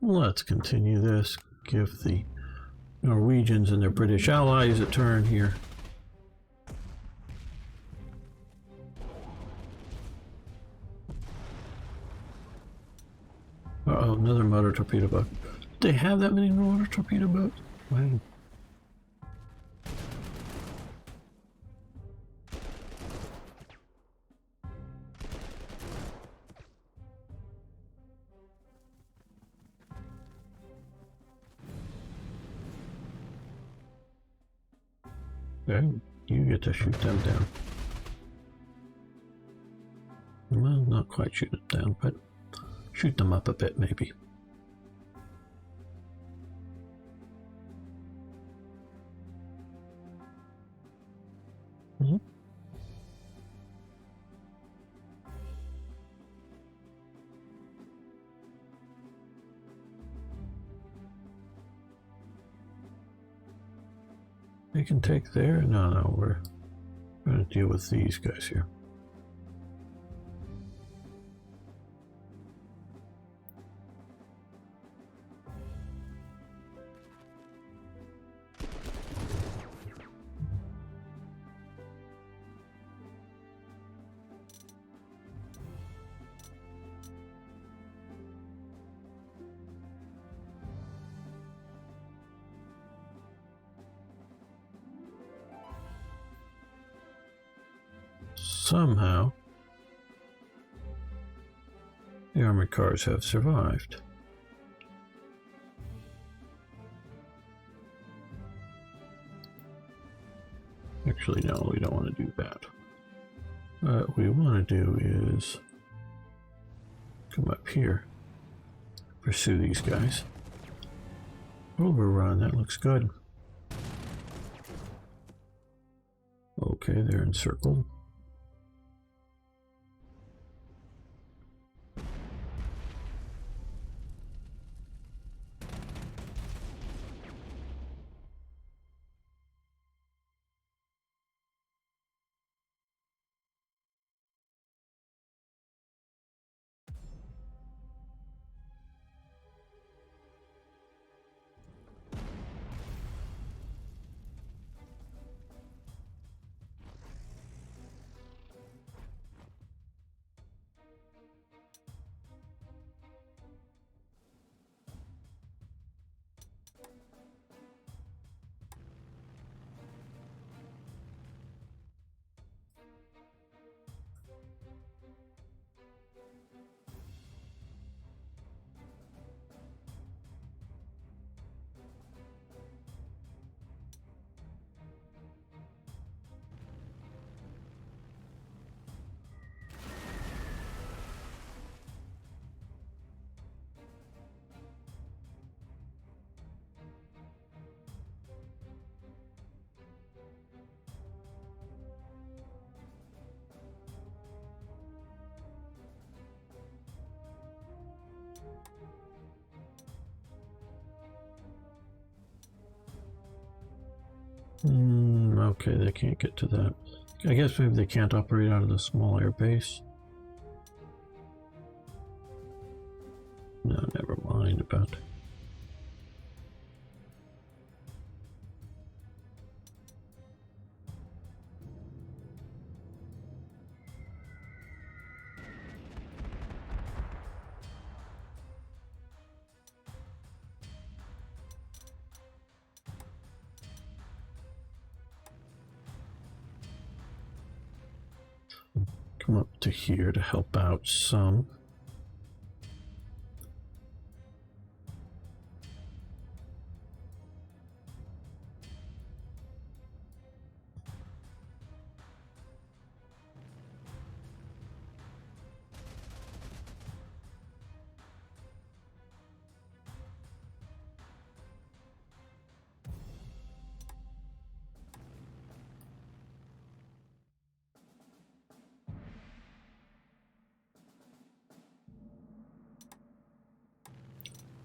Let's continue this. Give the Norwegians and their British allies a turn here. Uh-oh, another motor torpedo boat. Did they have that many motor torpedo boats? Wow. Okay, you get to shoot them down. Well, not quite shoot it down, but shoot them up a bit, maybe. They can take there? No, we're going to deal with these guys here. Somehow, the armored cars have survived. Actually, no, we don't want to do that. What we want to do is come up here, pursue these guys. Overrun, that looks good. Okay, they're encircled. Okay, they can't get to that. I guess maybe they can't operate out of the small air base. No, never mind about. Come up to here to help out some.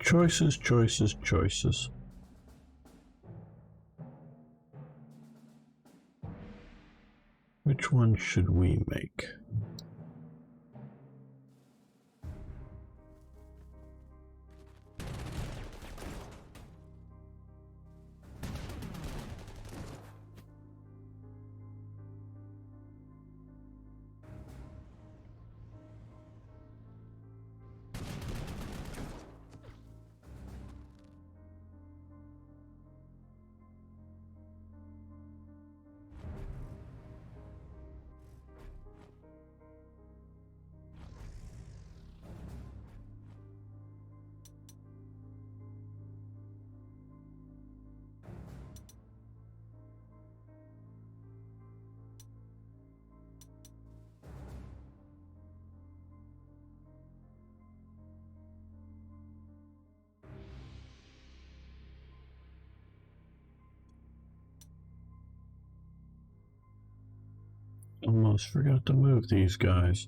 Choices, choices, choices. Which one should we make? almost forgot to move these guys.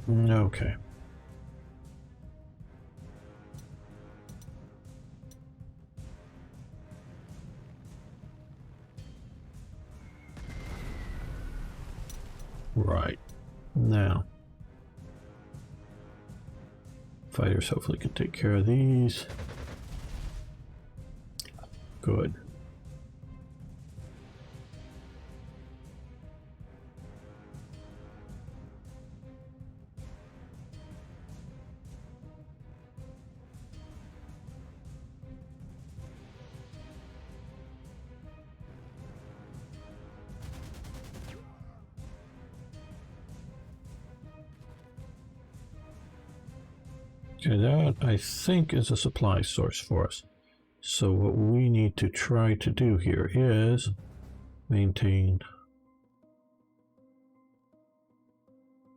Okay. Right. Now, fighters hopefully can take care of these. Good. Okay, that I think is a supply source for us. So what we need to try to do here is maintain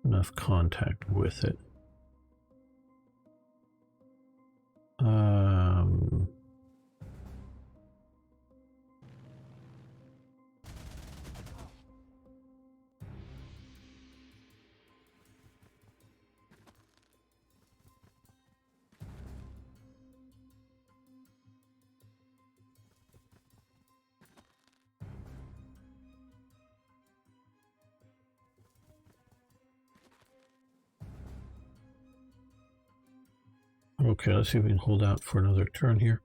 enough contact with it. Okay, let's see if we can hold out for another turn here.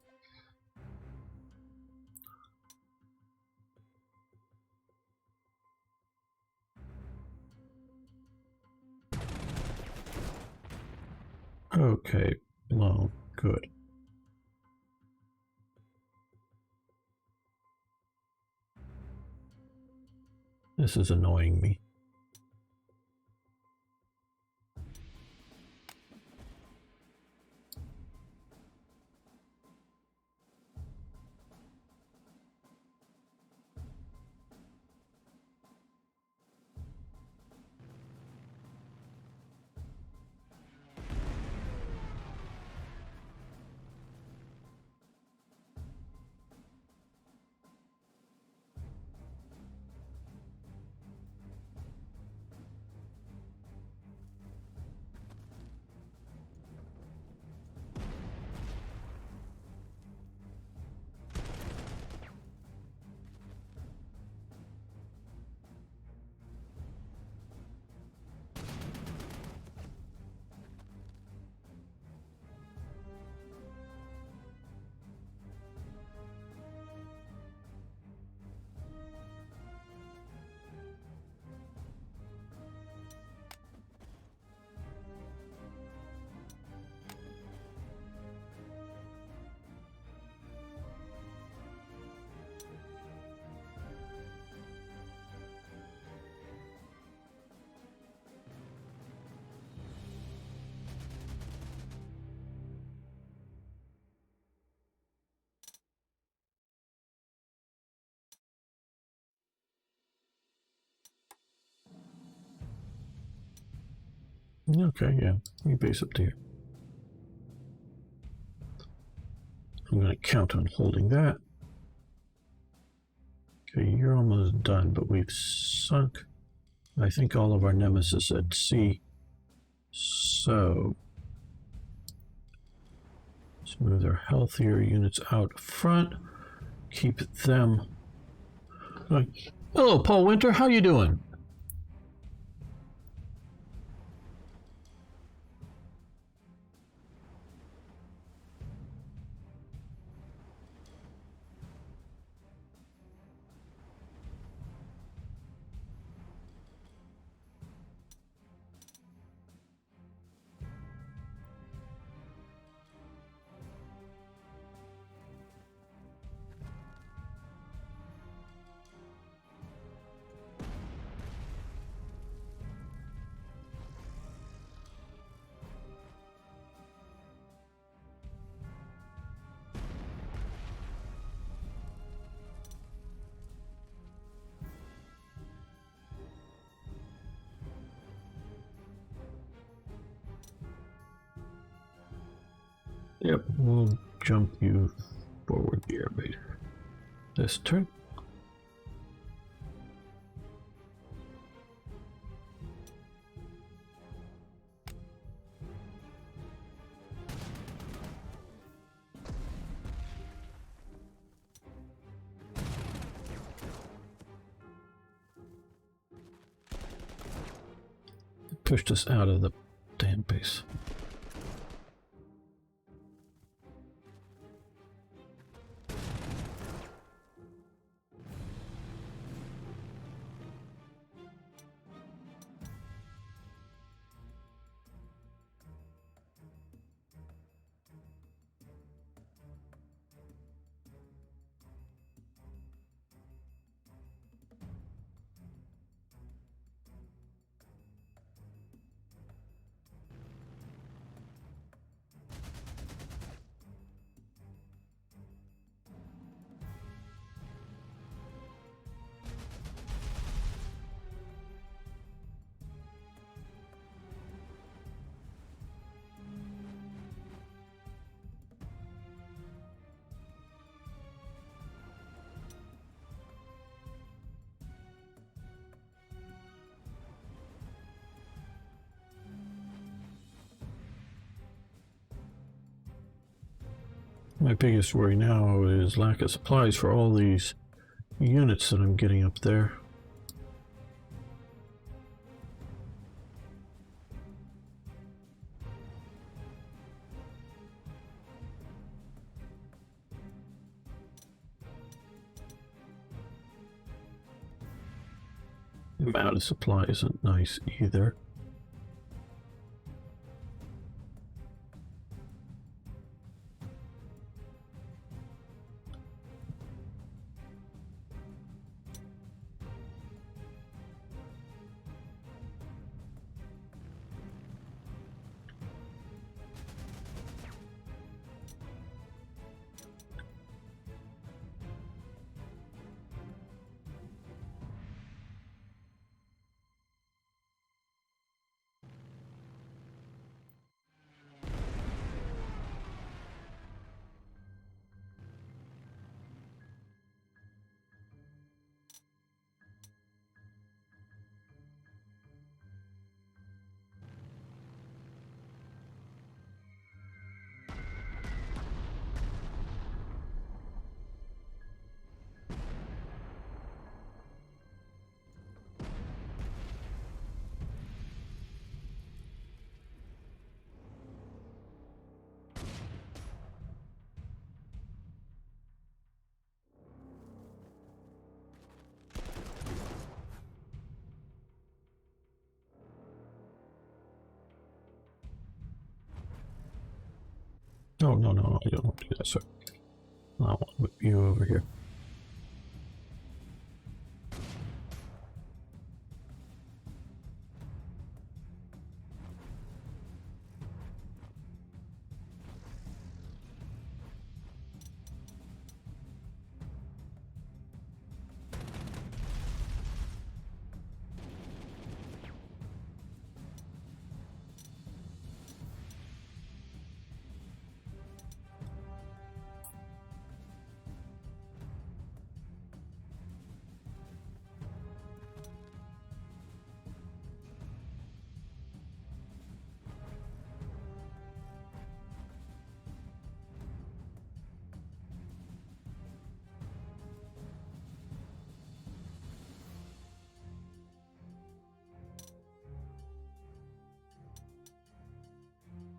Okay, blown. Good. This is annoying me. Okay, yeah, we base up here. I'm going to count on holding that. Okay, you're almost done, but we've sunk I think all of our nemesis at sea. So let's move their healthier units out front. Keep them. Hello, Paul Winter. How you doing? Yep, we'll jump you forward here, mate. This turn. Pushed us out of the damn base. My biggest worry now is lack of supplies for all these units that I'm getting up there. The amount of supply isn't nice either. Oh, no, no, no, I don't want to do that, sir. I want to whip you over here.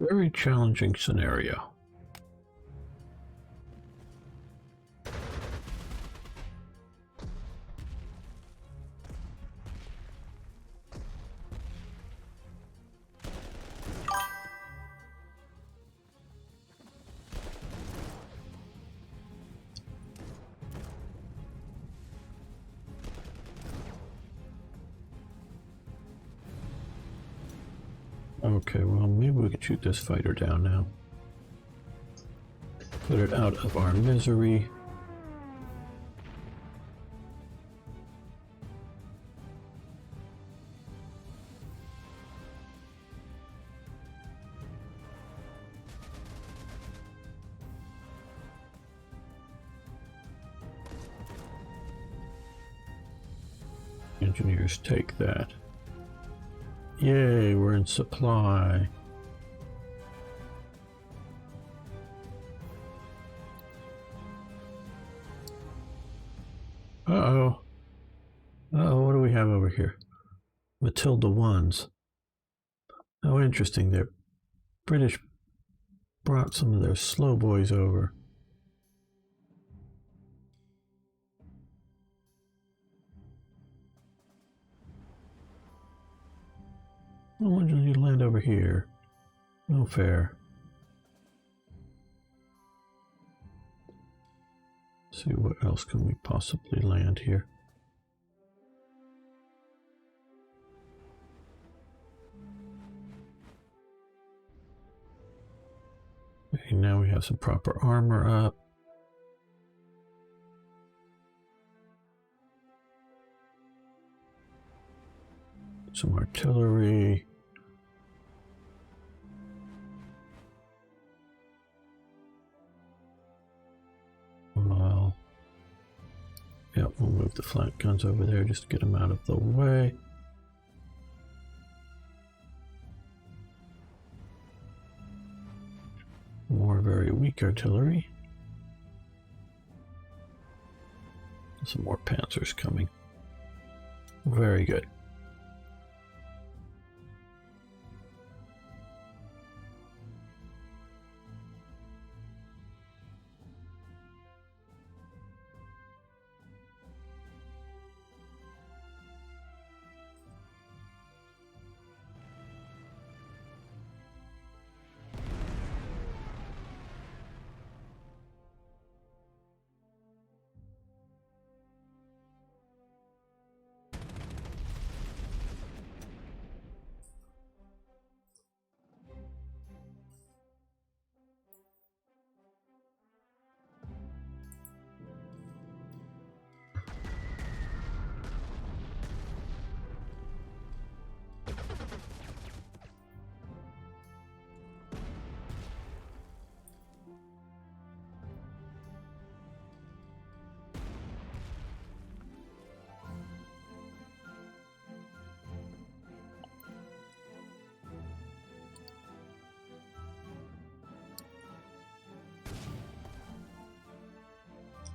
Very challenging scenario. Okay, well, maybe we can shoot this fighter down now. Put it out of our misery. Engineers take that. Yay, we're in supply. Uh-oh. Uh-oh, what do we have over here? Matilda 1s. Oh, interesting. The British brought some of their slow boys over. I wanted you to land over here. No fair. Let's see, what else can we possibly land here? Okay, now we have some proper armor up. Some artillery. Well, yeah, we'll move the flank guns over there just to get them out of the way. More very weak artillery. Some more panzers coming. Very good.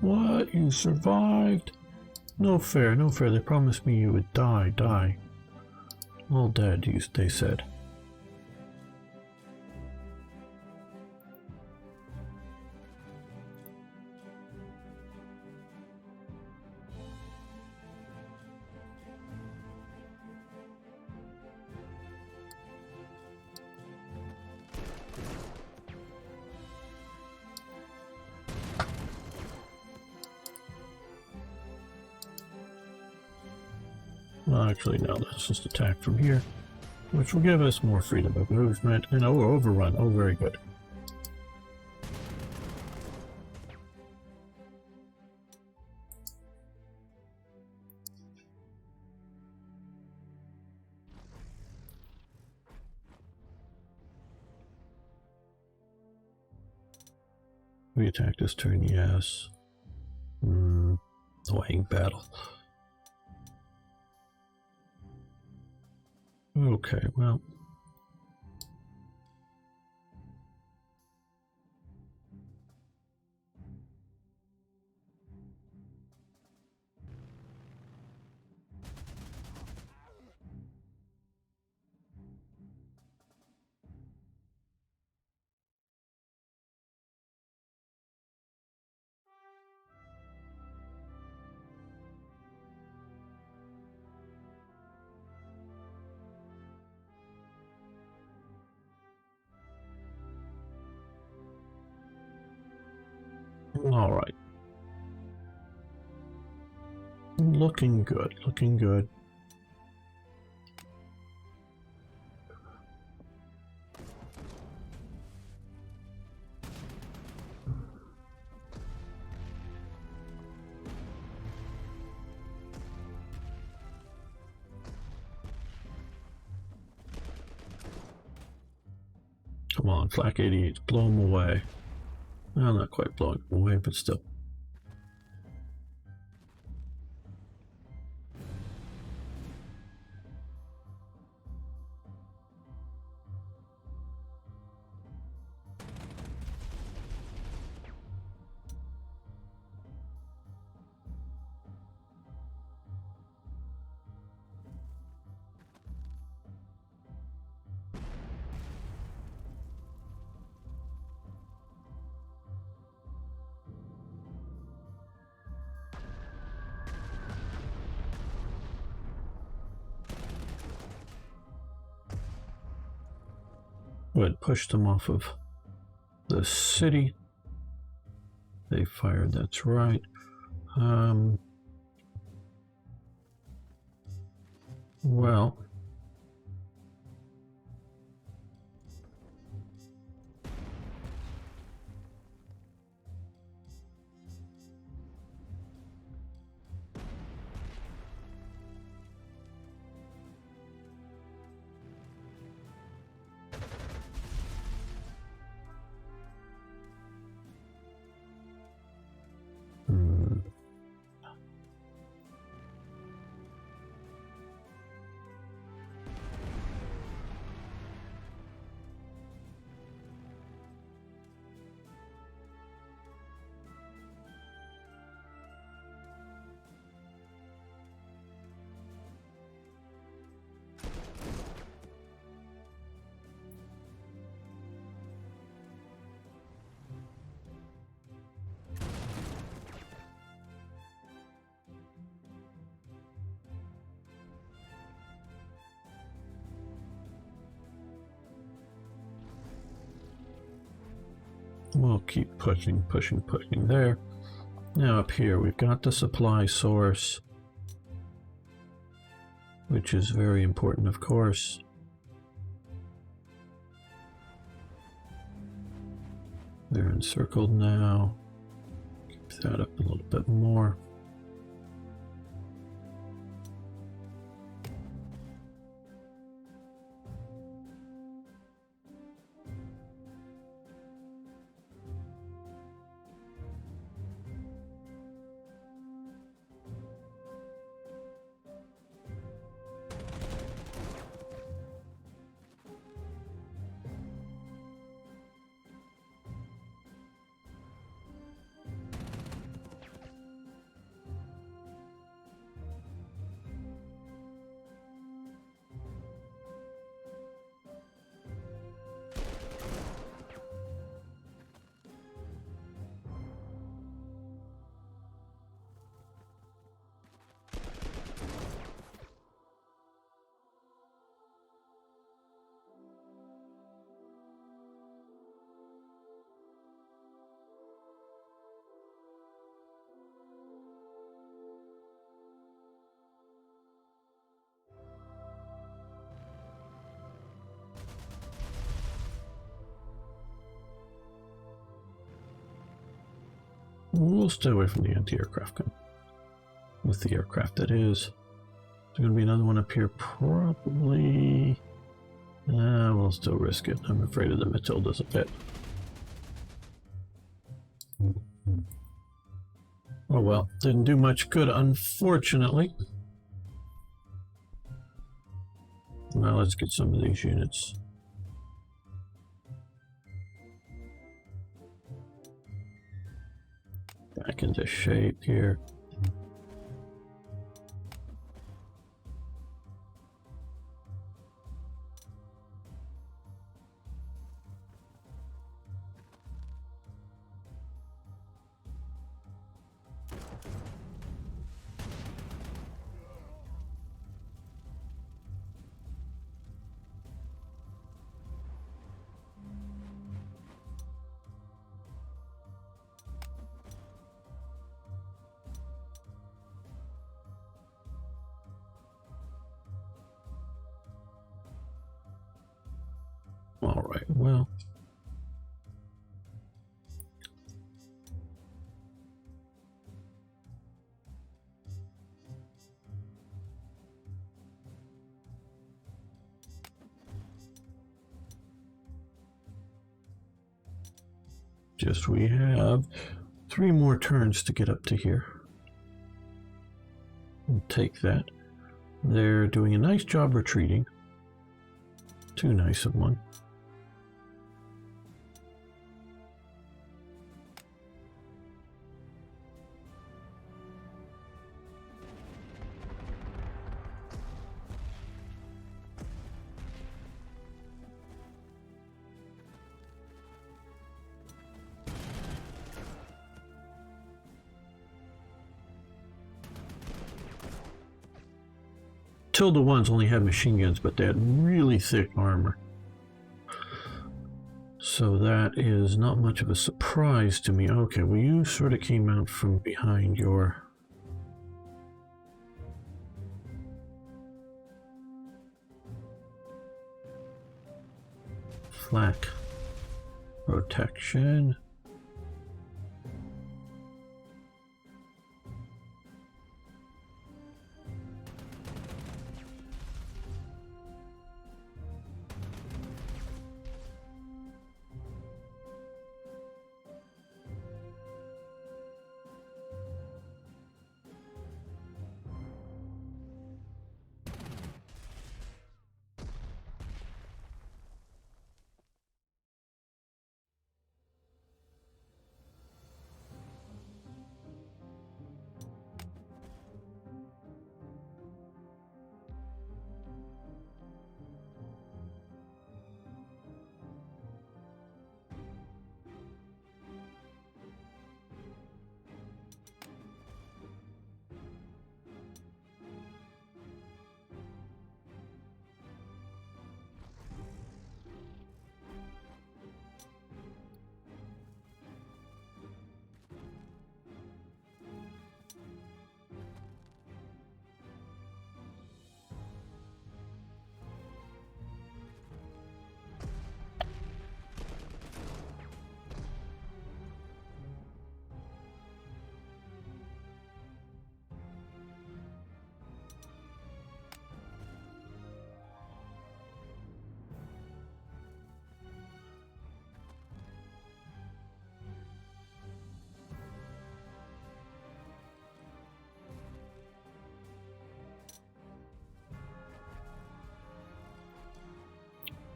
What? You survived? No fair, no fair. They promised me you would die. All dead, they said. Well, actually, no, let's just attack from here, which will give us more freedom of movement and overrun. Oh, very good. We attack this turn, yes. Annoying battle. Okay, well. All right. Looking good, looking good. Come on, Flak 88, blow them away. Well, not quite blowing them away, but still. Good, pushed them off of the city. They fired, that's right. Well, we'll keep pushing there. Now up here, we've got the supply source, which is very important, of course. They're encircled now. Keep that up a little bit more. We'll stay away from the anti-aircraft gun. With the aircraft, that is. There's going to be another one up here, probably. We'll still risk it. I'm afraid of the Matildas a bit. Oh well, didn't do much good, unfortunately. Now let's get some of these units. Back into shape here. right, well. Just we have 3 more turns to get up to here. We'll take that. They're doing a nice job retreating. Too nice of one. Tilde ones only had machine guns, but they had really thick armor. So that is not much of a surprise to me. Okay, well, you sort of came out from behind your flak protection.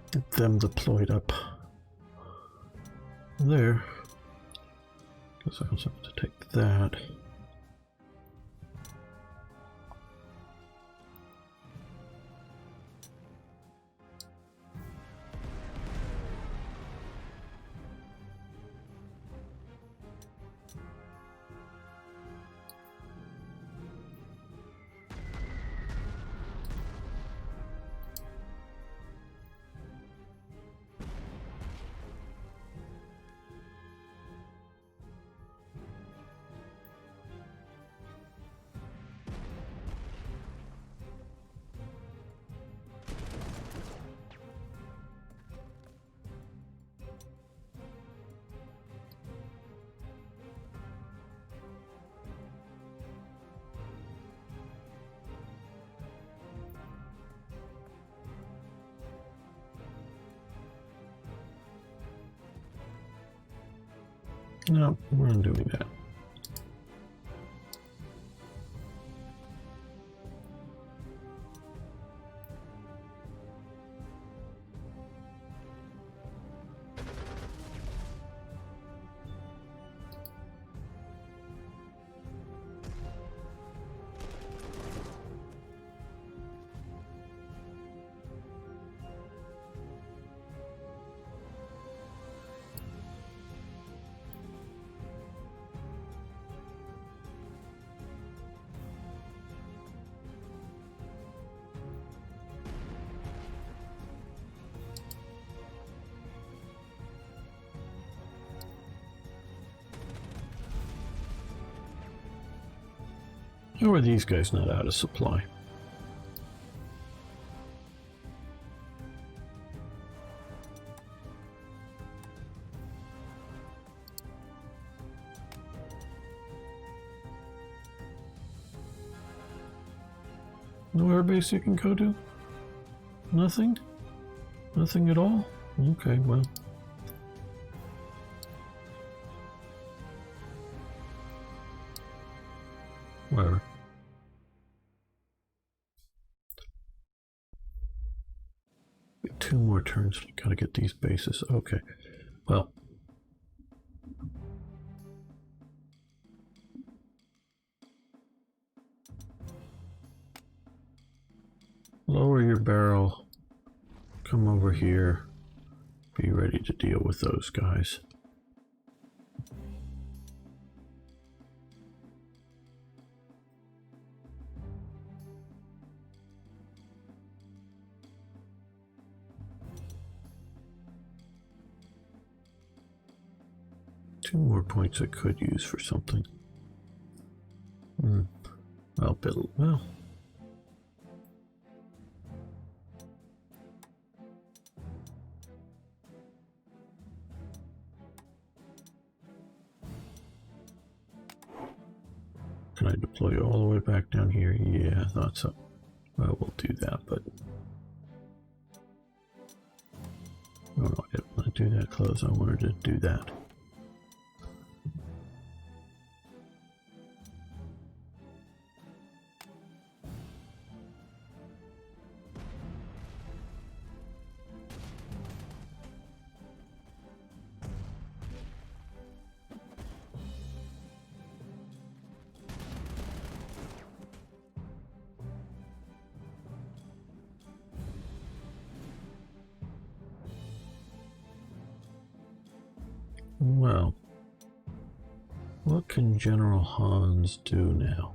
Get them deployed up there. Guess I also have to take that. No, we're not doing that. How are these guys not out of supply? No airbase you can go to? Nothing? Nothing at all? Okay, well. Whatever. Two more turns. Gotta get these bases. Okay. Well. Lower your barrel. Come over here. Be ready to deal with those guys. Two more points I could use for something. Well. Can I deploy all the way back down here? Yeah, I thought so. Well, we'll do that, but... Oh no, I didn't want to do that close. I wanted to do that. Well, what can General Hans do now?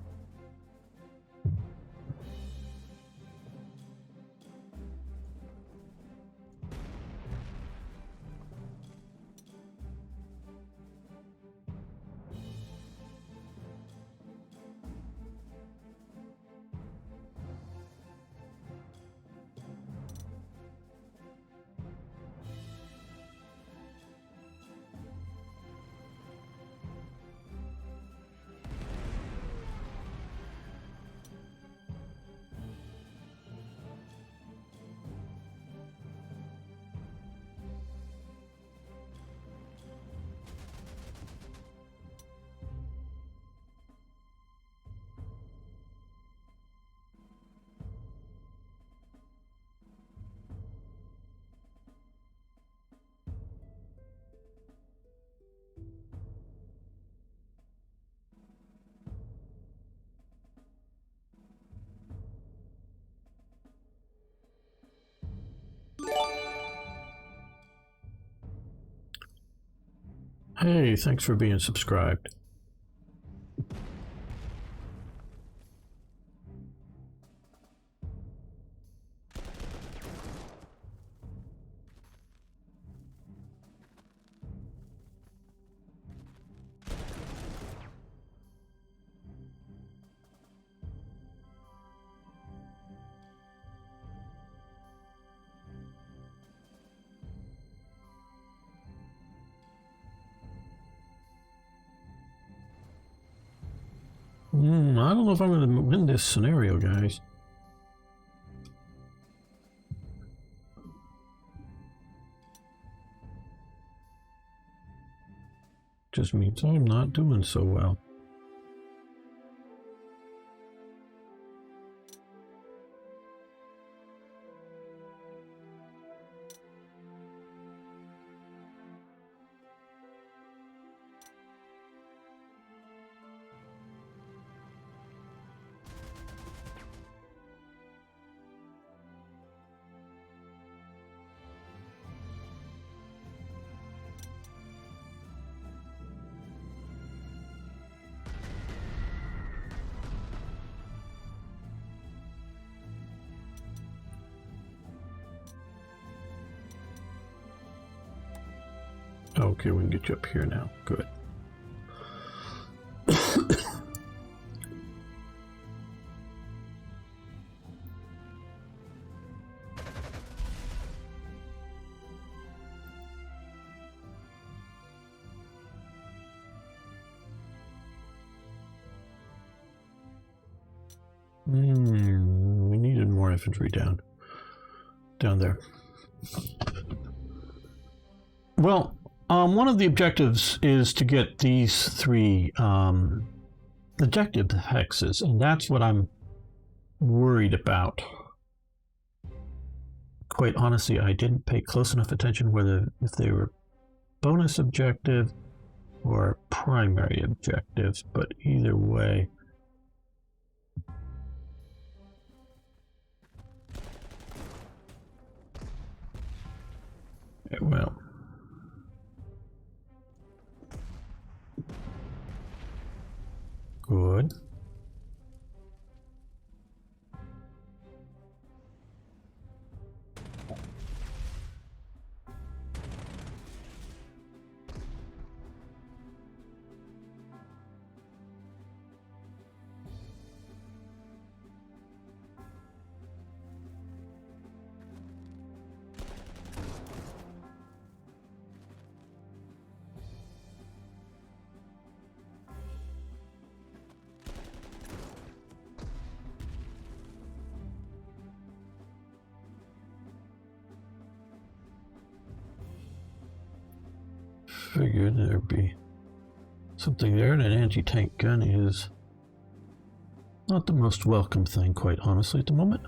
Hey, thanks for being subscribed. I don't know if I'm going to win this scenario, guys. Just means I'm not doing so well. Okay, we can get you up here now. Good. We infantry down there. Well, one of the objectives is to get these 3 objective hexes, and that's what I'm worried about. Quite honestly, I didn't pay close enough attention if they were bonus objective or primary objectives, but either way. Well, good. Figured there'd be something there, and an anti-tank gun is not the most welcome thing, quite honestly, at the moment.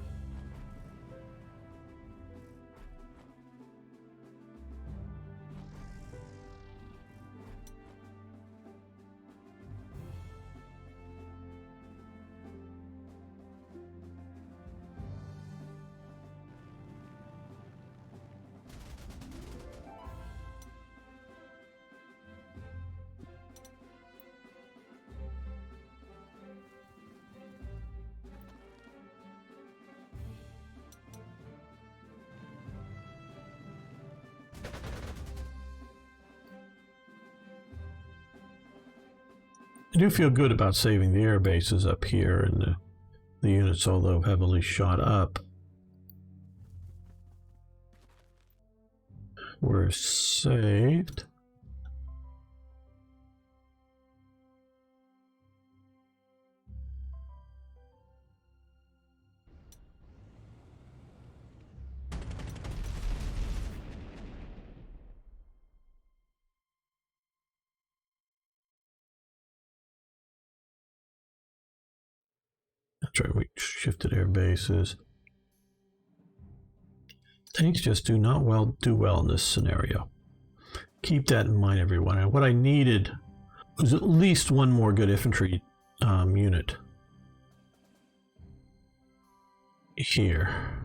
I do feel good about saving the air bases up here, and the units, although heavily shot up, were saved. That's right, we shifted air bases. Tanks just do well in this scenario. Keep that in mind, everyone. And what I needed was at least one more good infantry unit here.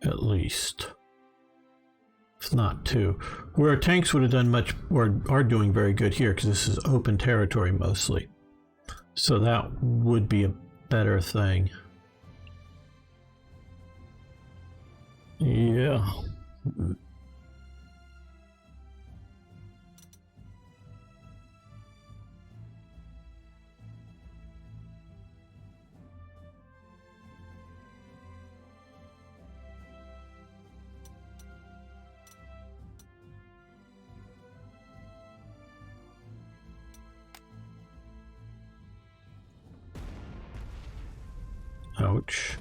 At least, if not 2, where tanks would have done much, or are doing very good here, because this is open territory mostly, so that would be a better thing. Yeah. Ouch.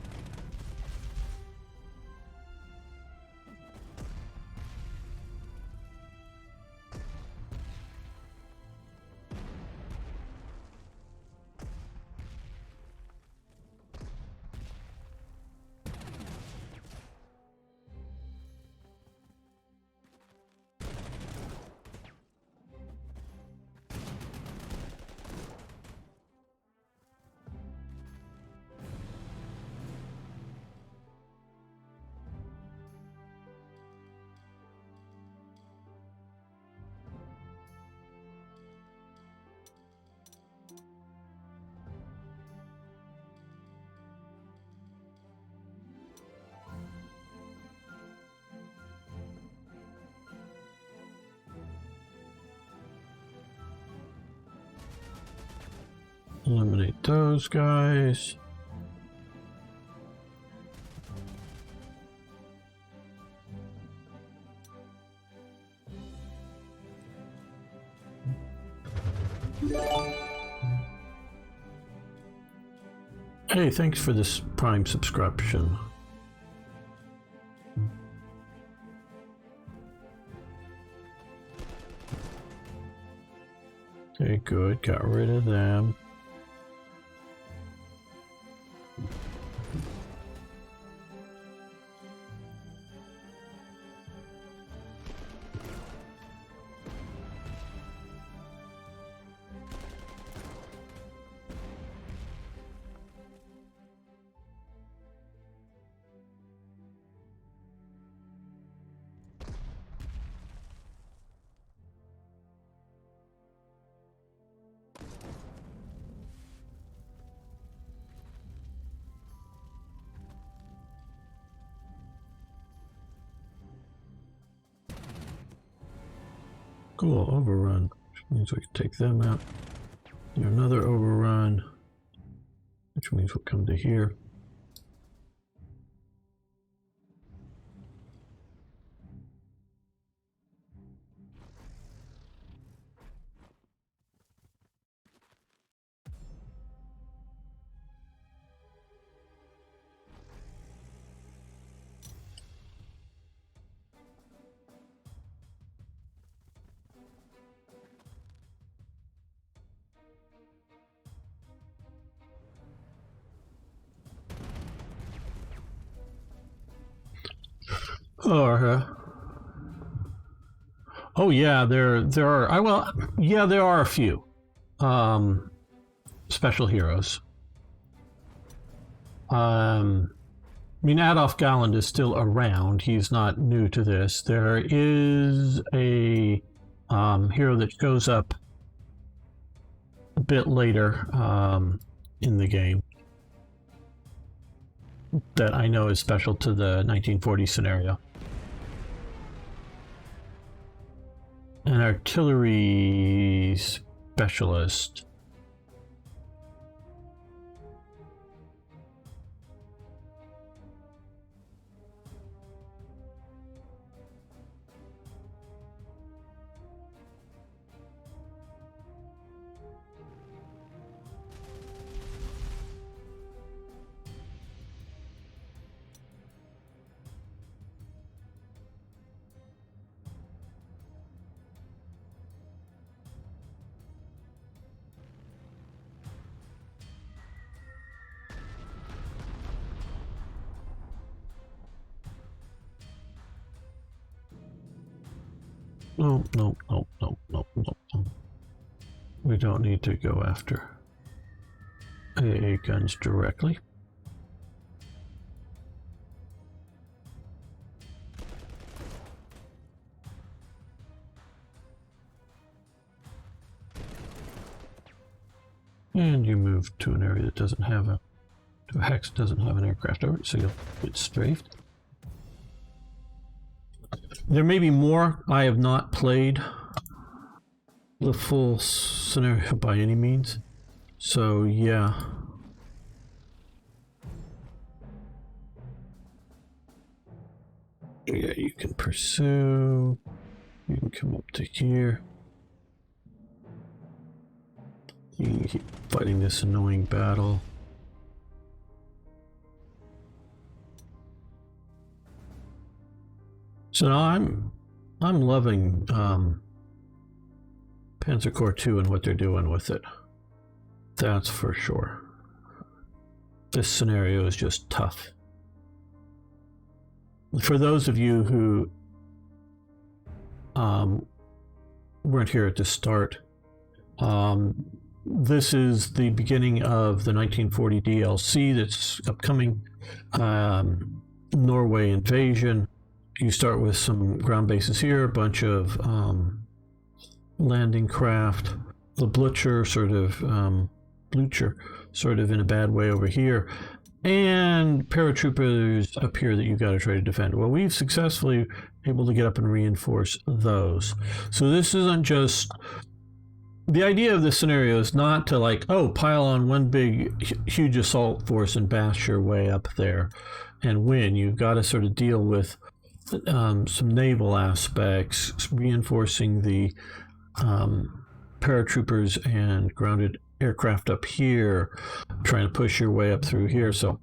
eliminate those guys. Hey, thanks for this Prime subscription. Okay, good. Got rid of them. Cool, overrun, which means we can take them out. Do another overrun, which means we'll come to here. Oh yeah, there are. There are a few special heroes. I mean, Adolf Galland is still around. He's not new to this. There is a hero that goes up a bit later in the game that I know is special to the 1940 scenario. An artillery specialist. No. We don't need to go after AA guns directly. And you move to an area that doesn't have a hex doesn't have an aircraft over it, so you'll get strafed. There may be more. I have not played the full scenario by any means, so yeah. Yeah, you can pursue. You can come up to here. You can keep fighting this annoying battle. So now I'm loving Panzer Corps 2 and what they're doing with it. That's for sure. This scenario is just tough. For those of you who weren't here at the start, this is the beginning of the 1940 DLC that's upcoming. Norway invasion. You start with some ground bases here, a bunch of landing craft, the Blucher sort of in a bad way over here, and paratroopers up here that you got to try to defend. Well, we've successfully able to get up and reinforce those. So this isn't just the idea of this scenario is not to like, oh, pile on one big, huge assault force and bash your way up there and win. You've got to sort of deal with some naval aspects, reinforcing the paratroopers and grounded aircraft up here, trying to push your way up through here. So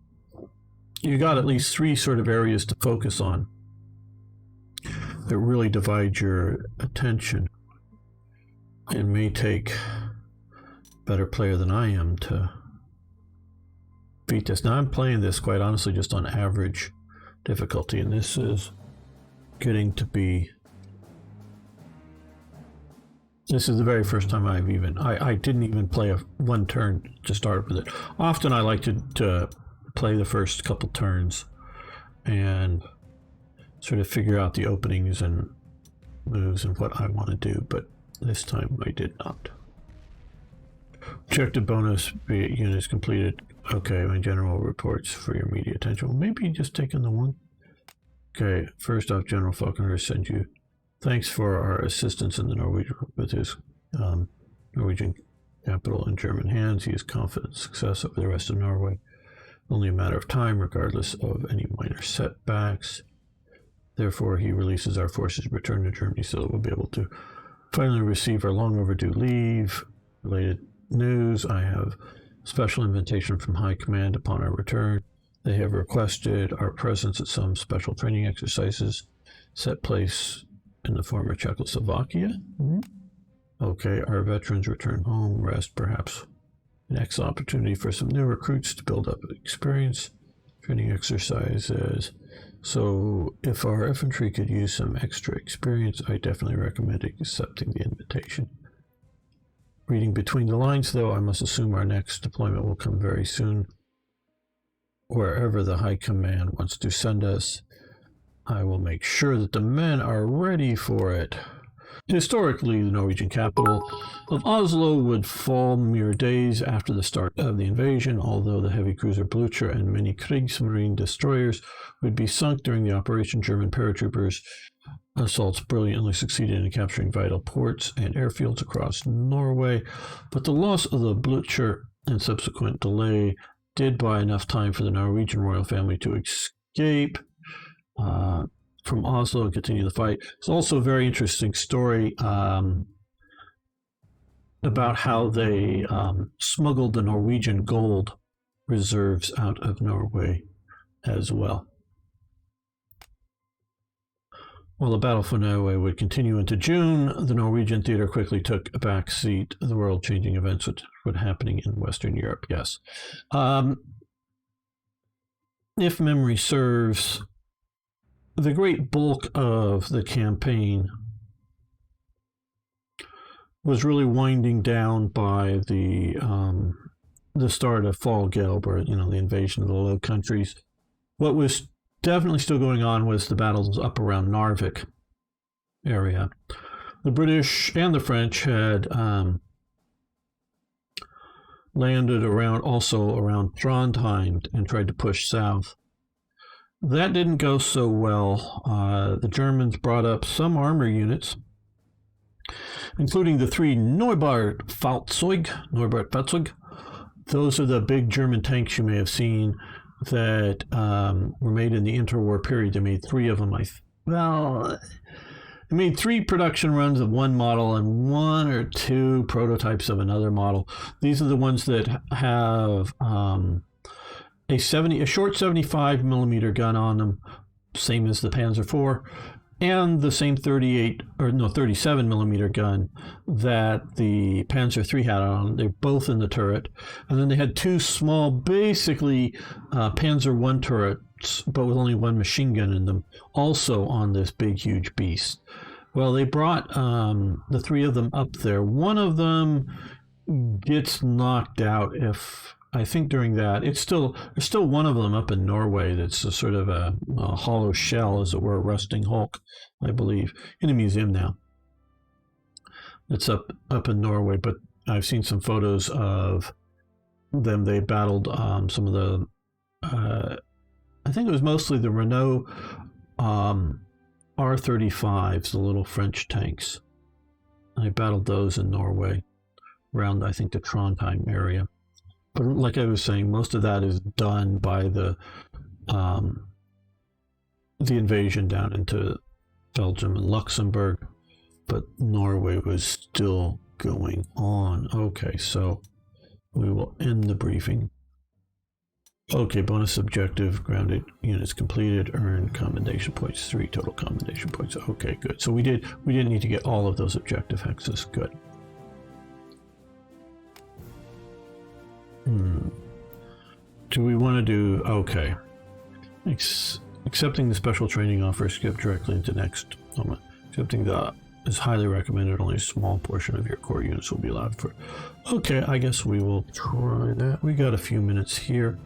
you got at least 3 sort of areas to focus on that really divide your attention. It may take a better player than I am to beat this. Now I'm playing this quite honestly just on average difficulty, and this is getting to be, this is the very first time I didn't even play one turn to start with it. Often I like to play the first couple turns and sort of figure out the openings and moves and what I want to do, but this time I did not. Objective bonus units completed. Okay, my general reports for your immediate attention. Well, maybe just taking the one. Okay, first off, General Falconer sent you thanks for our assistance in the Norwegian with his Norwegian capital in German hands. He is confident in success over the rest of Norway. Only a matter of time, regardless of any minor setbacks. Therefore, he releases our forces to return to Germany so that we'll be able to finally receive our long overdue leave. Related news, I have special invitation from High Command upon our return. They have requested our presence at some special training exercises set place in the former Czechoslovakia. Okay, our veterans return home, rest, perhaps an excellent opportunity for some new recruits to build up experience. Training exercises. So if our infantry could use some extra experience, I definitely recommend accepting the invitation. Reading between the lines, though, I must assume our next deployment will come very soon. Wherever the High Command wants to send us, I will make sure that the men are ready for it. Historically, the Norwegian capital of Oslo would fall mere days after the start of the invasion, although the heavy cruiser Blücher and many Kriegsmarine destroyers would be sunk during the operation. German paratroopers assaults brilliantly succeeded in capturing vital ports and airfields across Norway, but the loss of the Blücher and subsequent delay did buy enough time for the Norwegian royal family to escape from Oslo and continue the fight. It's also a very interesting story about how they smuggled the Norwegian gold reserves out of Norway as well. While the battle for Norway would continue into June, the Norwegian theater quickly took a back seat. The world-changing events which were happening in Western Europe, yes. If memory serves, the great bulk of the campaign was really winding down by the start of Fall Gelb, or the invasion of the Low Countries. What was definitely still going on was the battles up around Narvik area. The British and the French had landed also around Trondheim and tried to push south. That didn't go so well. The Germans brought up some armor units, including the 3 Neubart-Fahrzeuge. Those are the big German tanks you may have seen that were made in the interwar period. They made 3 of them. They made 3 production runs of one model and 1 or 2 prototypes of another model. These are the ones that have a short 75 millimeter gun on them, same as the Panzer IV, and the same 37 millimeter gun that the Panzer III had on. They're both in the turret. And then they had 2 small, basically Panzer I turrets, but with only 1 machine gun in them, also on this big, huge beast. Well, they brought the 3 of them up there. One of them gets knocked out I think during that. There's still one of them up in Norway that's a sort of a hollow shell, as it were, a rusting hulk, I believe, in a museum now. It's up in Norway, but I've seen some photos of them. They battled some of the, I think it was mostly the Renault R-35s, the little French tanks. I battled those in Norway. around, I think, the Trondheim area. But like I was saying, most of that is done by the invasion down into Belgium and Luxembourg, but Norway was still going on. Okay, so we will end the briefing. Okay, bonus objective, grounded units completed, earned commendation points 3, total commendation points. Okay, good. So we didn't need to get all of those objective hexes. Good. Do we want to do, okay. Accepting the special training offer, skip directly into next moment. Accepting the is highly recommended. Only a small portion of your core units will be allowed for. Okay, I guess we will try that. We got a few minutes here.